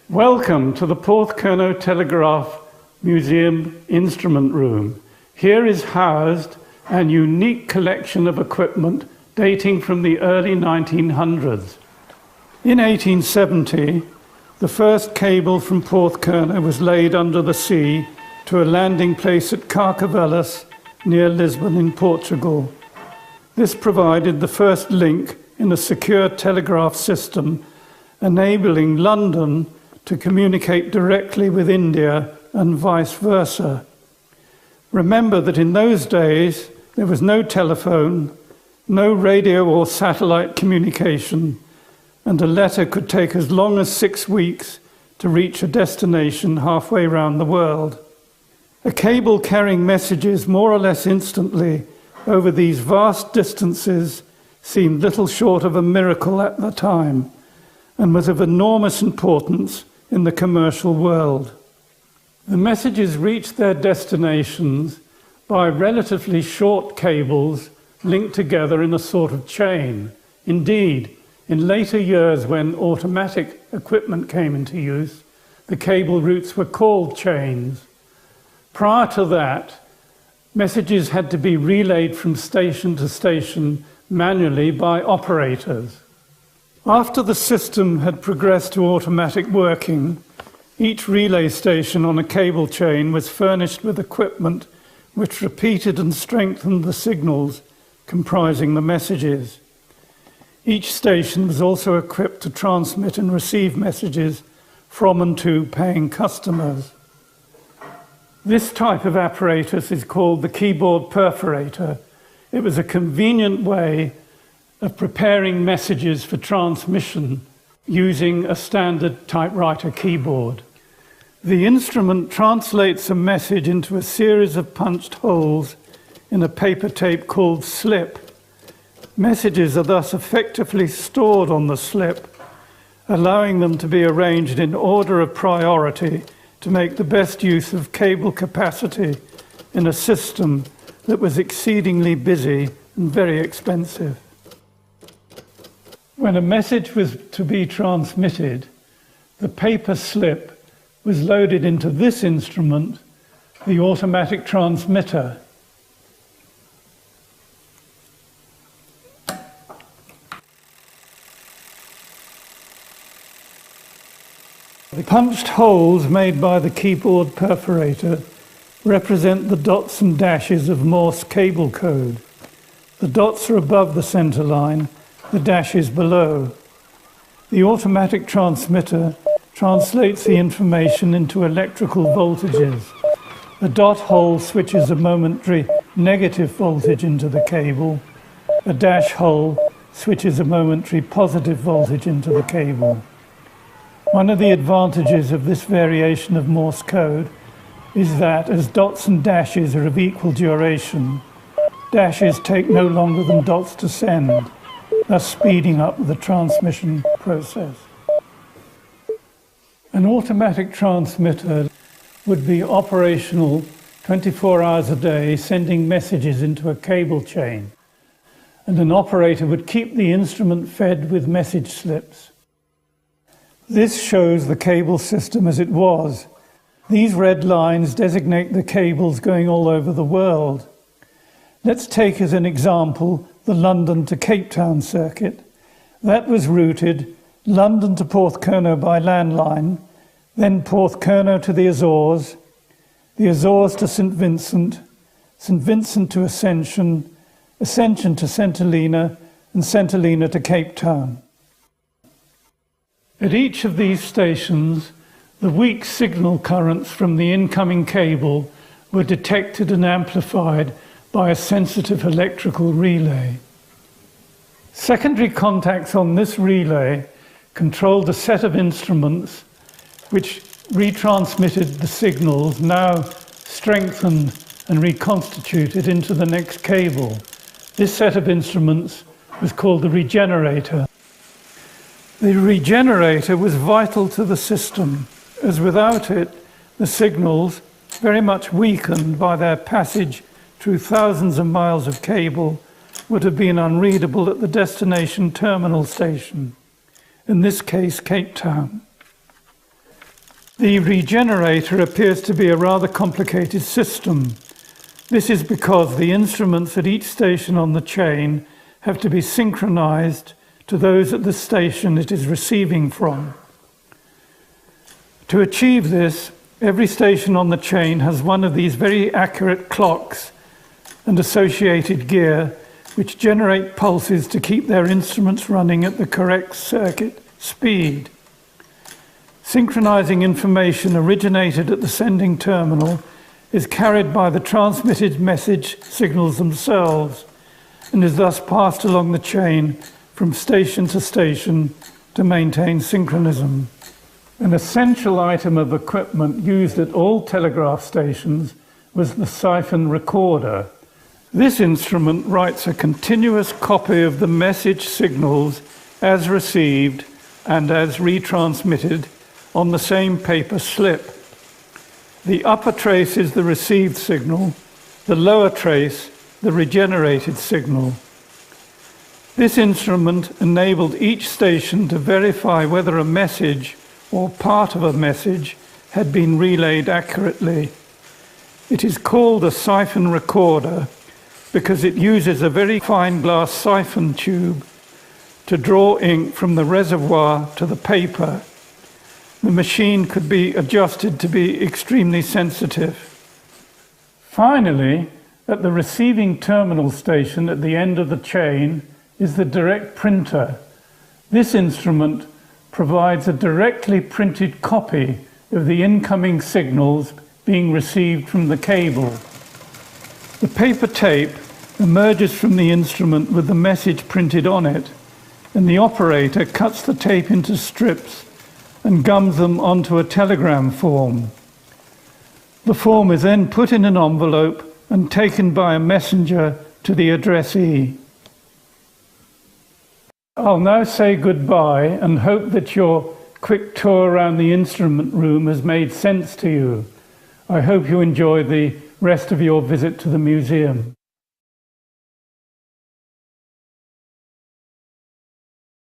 Welcome to the Porthcurno Telegraph Museum Instrument Room. Here is housed an unique collection of equipment dating from the early 1900s. In 1870, the first cable from Porthcurno was laid under the sea to a landing place at Carcavelos near Lisbon in Portugal. This provided the first link in a secure telegraph system, enabling London to communicate directly with India and vice versa. Remember that in those days there was no telephone, no radio or satellite communication, and a letter could take as long as 6 weeks to reach a destination halfway around the world. A cable carrying messages more or less instantly over these vast distances seemed little short of a miracle at the time, and was of enormous importance in the commercial world. The messages reached their destinations by relatively short cables linked together in a sort of chain. Indeed, in later years when automatic equipment came into use, the cable routes were called chains. Prior to that, messages had to be relayed from station to station manually by operators. After the system had progressed to automatic working, each relay station on a cable chain was furnished with equipment which repeated and strengthened the signals comprising the messages. Each station was also equipped to transmit and receive messages from and to paying customers. This type of apparatus is called the keyboard perforator. It was a convenient way of preparing messages for transmission using a standard typewriter keyboard. The instrument translates a message into a series of punched holes in a paper tape called slip. Messages are thus effectively stored on the slip, allowing them to be arranged in order of priority to make the best use of cable capacity in a system that was exceedingly busy and very expensive. When a message was to be transmitted, the paper slip was loaded into this instrument, the automatic transmitter. The punched holes made by the keyboard perforator represent the dots and dashes of Morse cable code. The dots are above the center line, the dashes below. The automatic transmitter translates the information into electrical voltages. A dot hole switches a momentary negative voltage into the cable. A dash hole switches a momentary positive voltage into the cable. One of the advantages of this variation of Morse code is that as dots and dashes are of equal duration, dashes take no longer than dots to send, thus speeding up the transmission process. An automatic transmitter would be operational 24 hours a day, sending messages into a cable chain, and an operator would keep the instrument fed with message slips. This shows the cable system as it was. These red lines designate the cables going all over the world. Let's take as an example the London to Cape Town circuit. That was routed London to Porthcurno by landline, then Porthcurno to the Azores to St. Vincent, St. Vincent to Ascension, Ascension to St. Helena, and St. Helena to Cape Town. At each of these stations, the weak signal currents from the incoming cable were detected and amplified by a sensitive electrical relay. Secondary contacts on this relay controlled a set of instruments which retransmitted the signals, now strengthened and reconstituted into the next cable. This set of instruments was called the regenerator. The regenerator was vital to the system, as without it, the signals, very much weakened by their passage through thousands of miles of cable, would have been unreadable at the destination terminal station, in this case Cape Town. The regenerator appears to be a rather complicated system. This is because the instruments at each station on the chain have to be synchronized to those at the station it is receiving from. To achieve this, every station on the chain has one of these very accurate clocks and associated gear which generate pulses to keep their instruments running at the correct circuit speed. Synchronizing information originated at the sending terminal is carried by the transmitted message signals themselves and is thus passed along the chain from station to station to maintain synchronism. An essential item of equipment used at all telegraph stations was the siphon recorder. This instrument writes a continuous copy of the message signals as received and as retransmitted on the same paper slip. The upper trace is the received signal, the lower trace the regenerated signal. This instrument enabled each station to verify whether a message or part of a message had been relayed accurately. It is called a siphon recorder because it uses a very fine glass siphon tube to draw ink from the reservoir to the paper. The machine could be adjusted to be extremely sensitive. Finally, at the receiving terminal station at the end of the chain is the direct printer. This instrument provides a directly printed copy of the incoming signals being received from the cable. The paper tape emerges from the instrument with the message printed on it, and the operator cuts the tape into strips and gums them onto a telegram form. The form is then put in an envelope and taken by a messenger to the addressee. I'll now say goodbye and hope that your quick tour around the instrument room has made sense to you. I hope you enjoy the rest of your visit to the museum.